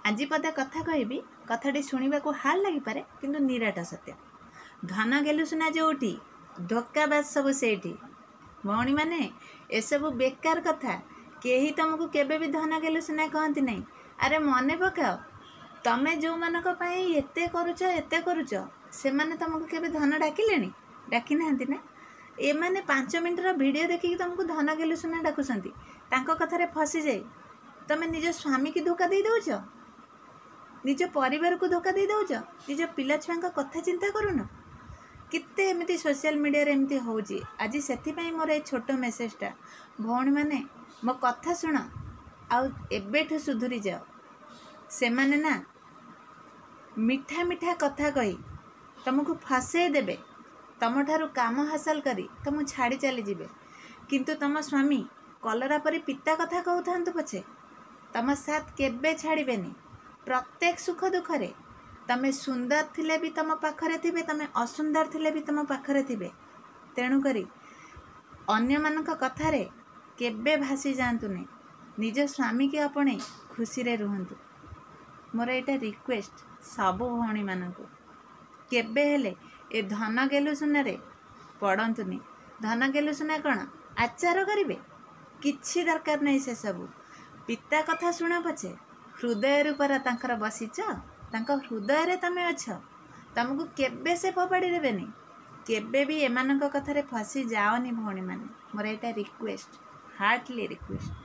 आज पदे कथा कहबी कथाटी शुणा को हाल लगी पारे किंतु निराट सत्य। धन गेलुसुना जोटी धोकाबाज सब सेठी भौणी माने एसबू बेकार कथा केही तुमको केबे भी धन गेलुसुना कहती नहीं। अरे मने पकाओ तमे जो मानक पई एते करुच से माने तुमको केबे धन डाकिलेनी डाकी नाहंती ना। ए माने 5 मिनिटर वीडियो देखि तुमको धन गेलुसुना डाकुसंती तांको कथारे फसी जाई तमे निज स्वामी की धोखा दे दउछ, निज परिवार को धोखा दे दउछ, निज पिला छुआ कथा चिंता करूनो। किते एमती सोशल मीडिया रे एमती होउची। आज सेति पई मोर ए छोटो मेसेजटा भौणी माने मो कथा सुन आ एबेठु सुधुरी जाओ। से माने ना मिठा मिठा कथा कही तुमको फसई देबे, तुम ठारू काम हासिल करी तुम छाड़ी चली जिबे, किंतु तुम स्वामी कलरा परी पिता कथा कहूथांतु पछे तुम साथ केबे छाड़बेनी। प्रत्येक सुख दुखरे तमे सुंदर थिले भी तुम पाखरे थिबे, तमे असुंदर थिले भी तुम पाखरे थिबे। तेणु करी अन्य मानक कथारे केबे भासी जातुनी, निज स्वामी के अपने खुशी रे रुहंतु। मोर एटा रिक्वेस्ट सबु भौणी मानकु केबे हेले ए धन गेलुसुना रे पड़ंतुनी। धन गेलुसुना कौन आचार करिवे किछि दरकार नहीं। से सबू पिता कथा शुण पछे हृदय रूपर तांकर बसीच, तांक हृदय रे तमे अछ, तुमको केबे से फोपाड़ी देबेनी। केबे भी एमानक कथारे फसी जाओनी भौणी माने। मोर एटा रिक्वेस्ट, हार्टली रिक्वेस्ट।